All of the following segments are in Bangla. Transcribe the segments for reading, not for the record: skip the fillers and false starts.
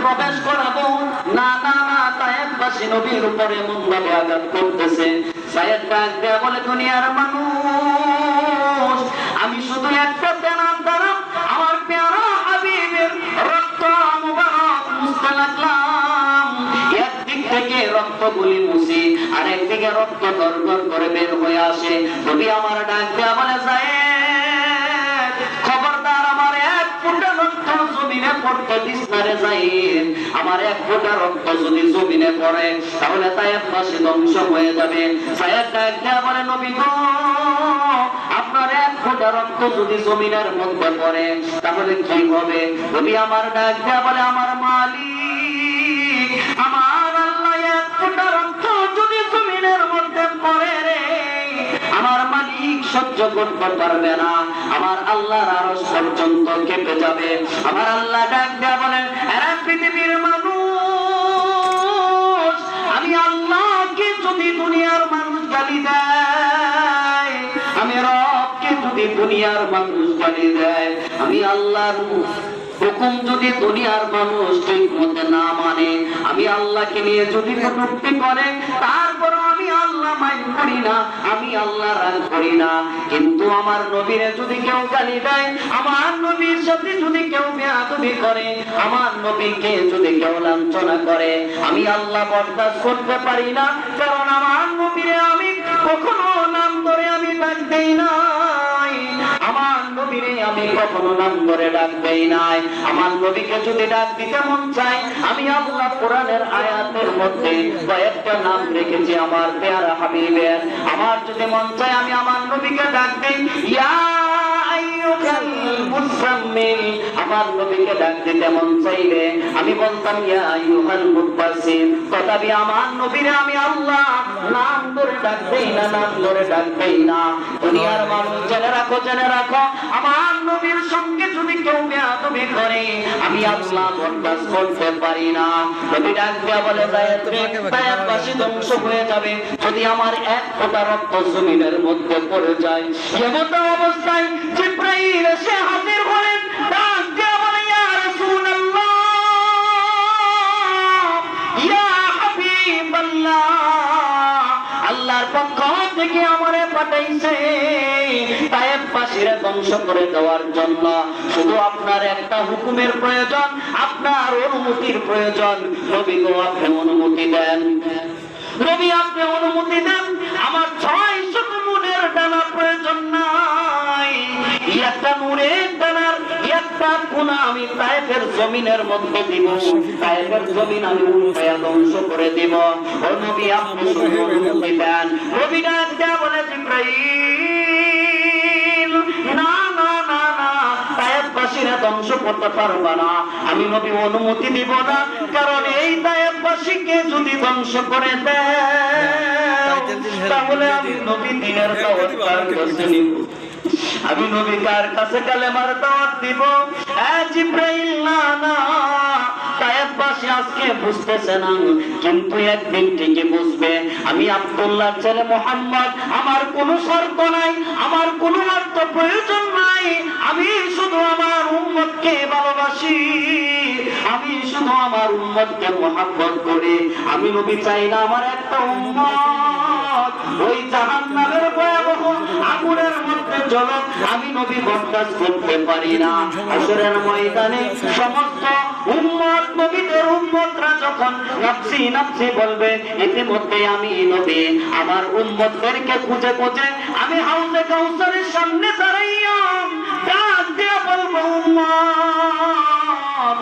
প্রবেশ করাবো। না না না, তায়েফবাসী নবীর উপরে এমনভাবে আঘাত করতেছে। সাইয়েদ ডাক দেয়া বলে, দুনিয়ার মানুষ, আমি শুধু একটা তেনার দ্বারা আমার পেয়ারা হাবিবের রক্ত মুবারক মুছতে লাগলাম। একদিক থেকে রক্তগুলি মুছি, আর একদিকে রক্ত গড়গড় করে বের হয়ে আসে। নবী আমার ডাক দেয়া বলে, সাইয়েদ খবরদার, আমার এক ফোঁটা রক্ত জমিনে পড়তে দিস না রে সাইয়েদ। আমার এক ফোঁটা রক্ত যদি জমিনে পড়ে তাহলে তায়েফবাসী ধ্বংস হয়ে যাবে। সাইয়েদ ডাক দেয়া বলে, নবী গো, আপনার এক ফোঁটা রক্ত যদি জমিনের মধ্যে পড়ে তাহলে কি হবে? নবী আমার ডাক দেয়া বলে, আমার মালিক, আমার আল্লাহ, এক ফোঁটা রক্ত যদি জমিনের মধ্যে পড়ে রে, আমার মালিক সহ্য করতে পারবে না, আমার আল্লাহর আরশ পর্যন্ত কেঁপে যাবে। আমার আল্লাহ ডাক দেয়া বলেন, এরা পৃথিবীর মানুষ, আমি আল্লাহকে যদি দুনিয়ার মানুষ গালি দেয়, আমি রবকে যদি দুনিয়ার মানুষ গালি দেয়, আমি আল্লাহর হুকুম যদি দুনিয়ার মানুষ ঠিক মতে না মানে, আমি আল্লাহকে নিয়ে যদি কটূক্তি করে, তারপর আমি আল্লাহ মাইন্ড করি না, আমি আল্লাহ রাগ করি না। কিন্তু আমার নবীরে যদি কেউ গালি দেয়, আমার নবীর সাথে যদি কেউ বেয়াদবি করে, আমার নবীকে যদি কেউ লাঞ্ছনা করে, আমি আল্লাহ বরদাস্ত করতে পারি না। কারণ আমার নবীরে আমি কখনো নাম ধরে আমি ডাক দেই নাই, আমার নবীরে আমি কখনো নাম ধরে ডাক দেই নাই। আমার নবীকে যদি ডাক দিতে মন চাই, আমি আল্লাহ কোরআনের আয়াতের মধ্যে কয়েকটা নাম রেখেছি আমার পেয়ারা হাবিবের। আমার যদি মন চাই আমি আমার নবীকে ডাক দেই, ইয়া আইয়ুহাল মুযাম্মিল। আমার নবীকে ডাক দিতে মন চাইলে আমি বলতাম ইয়া আইয়ুহাল মুদাসসির। তথাপি আমার নবীরে আমি আল্লাহ নাম ধরে ডাক দেই না, নাম ধরে ডাক দেই না। দুনিয়ার মানুষ জেনে রাখো, জেনে রাখো, আমার নবীর সঙ্গে যদি কেউ বেয়াদবি করে, আমি আল্লাহ বরদাস্ত করতে পারি না। নবী ডাক দেয়া বলে, তায়েফবাসী ধ্বংস হয়ে যাবে যদি আমার এক ফোঁটা রক্ত জমিনের মধ্যে পড়ে যায়। এমন অবস্থায় জিবরাইল এসে হাজির হলেন। ডাক দেয়া বলে, ইয়া রাসূলুল্লাহ, ইয়া হাবিবাল্লাহ, আল্লাহর পক্ষ থেকে আমারে পাঠাইছে তায়েফবাসীরা ধ্বংস করে দেওয়ার জন্য। শুধু আপনার একটা হুকুমের প্রয়োজন, আপনার অনুমতির প্রয়োজন। নবী গো, আপনি অনুমতি দেন। নবী আপনি অনুমতি দেন। আমার 600 নূরের ডানা প্রয়োজন নাই, একটা নূরের ডানার একটা কোনা আমি তায়েফের জমিনের মধ্যে দিব, তায়েফের জমিন আমি উল্টায়া ধ্বংস করে দিব। ও নবী, আপনি শুধু অনুমতি দেন। নবী ডাক দেয়া বলে, জিবরাইল, না না না না, তায়েফবাসীরা ধ্বংস করতে পারবা না, আমি নবী অনুমতি দিব না। কারণ এই তায়েফবাসীকে যদি ধ্বংস করে দেয়, তাহলে আমি নবী দিনের দাওয়াত কার কাছে নিব, আমি নবী কার কাছে কালেমার দাওয়াত দিব? জিবরাইল, না না, তায়েফবাসী আজকে বুঝতেছে না, কিন্তু একদিন ঠিকই বুঝবে। আমি আব্দুল্লাহর ছেলে মুহাম্মদ, আমার কোনো শর্ত নাই, আমার কোনো অর্থ প্রয়োজন নাই, আমি শুধু আমার উম্মতকে ভালোবাসি, আমি শুধু আমার উম্মতকে মুহাব্বত করি। আমি নবী চাই না আমার একটা উম্মত ওই জাহান্নামের ভয়াবহ আগুনের মধ্যে জ্বলুক, আমি নবী বরদাস্ত করতে পারি না। হাসরের ময়দানে সমস্ত উম্মত, নবীদের উম্মতরা যখন নাফসি নাফসি বলবে, ইতিমধ্যে আমি নবী আমার উম্মতদেরকে খুঁজে খুঁজে আমি হাউজে কাউসারের সামনে দাঁড়াইয়া ডাক দিয়ে বলবো, উম্মত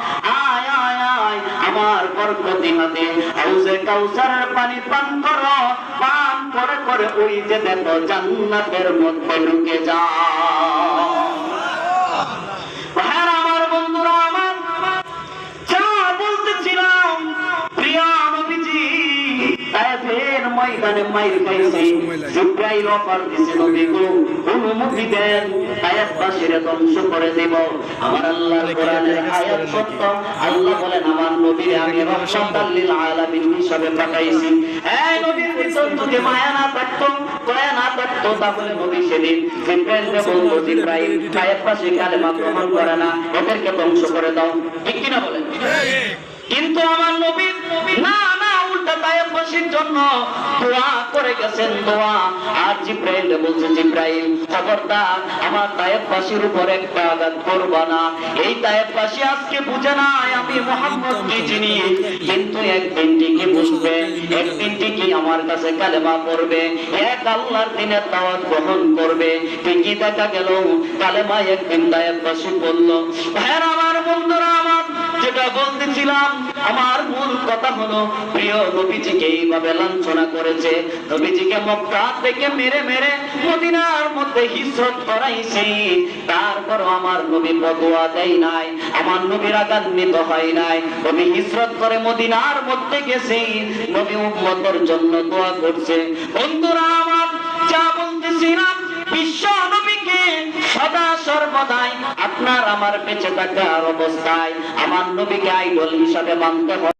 আয় আয় আয়, আমার বরকতি হাতে হাউজে কাউসারের পানি পান করো, পান করে করে ওই যে দেখো জান্নাতের মধ্যে ঢুকে যাও। হ্যাঁ আমার বন্ধুরা, আমার যা বলতেছিলাম, প্রিয় নবীজি তায়েফের ময়দানে মাইর খাইছে, জিবরাইল অফার দিছে, নবী গো অনুমতি দেন, তায়েফবাসীরা ধ্বংস করে দেব। আমার আল্লাহর কোরআনের আয়াত সত্য। আল্লাহ বলেন, আমার নবীরে আমি রাহমাতাল লিল আলামিন হিসেবে পাঠাইছি। এই নবীর ভিতর যদি মায়া না থাকতো, দয়া না থাকতো, তাহলে নবী সেদিন জিবরাইলকে বলতো, জিবরাইল তায়েফবাসী কালেমা গ্রহণ করে না, ওদেরকে ধ্বংস করে দাও। ঠিক কিনা বলেন? কি জন্য দোয়া করে গেছেন, দোয়া। আর জিব্রাইল বলছে, জিব্রাইল খবরদার আমার তায়েফবাসীর উপর একটা আঘাত করবা না। এই তায়েফবাসী আজকে বুঝে নাই আমি মুহাম্মদ কি চিনি, কিন্তু একদিন ঠিকই বুঝবে, একদিন ঠিকই আমার কাছে কালেমা পড়বে, এক আল্লাহর দিনের দাওয়াত গ্রহণ করবে। ঠিকই দেখা গেল কালেমা একদিন তায়েফবাসী বলল। ভাইরা আমার, বন্ধুরা আমার, যেটা বলতেছিলাম, আমার মূল কথা হলো প্রিয় নবীজিকে এইভাবে লাঞ্ছনা করেছে, নবীজিকে মক্কা থেকে মেরে মেরে মদিনার মধ্যে হিজরত করাইছে। তারপর আমার নবী বদুয়া দেয় নাই, আমার নবী রাগান্বিত হয় নাই। নবী হিজরত করে মদিনার মধ্যে গেছে, নবী উম্মতের জন্য দোয়া করছে। বন্ধুরা আমার, যা বলতেছিলাম, বিশ্ব নবীকে সদা সর্বদাই আপনার আমার বেঁচে থাকার অবস্থায় আমার নবীকে আইডল হিসাবে মানতে হবে।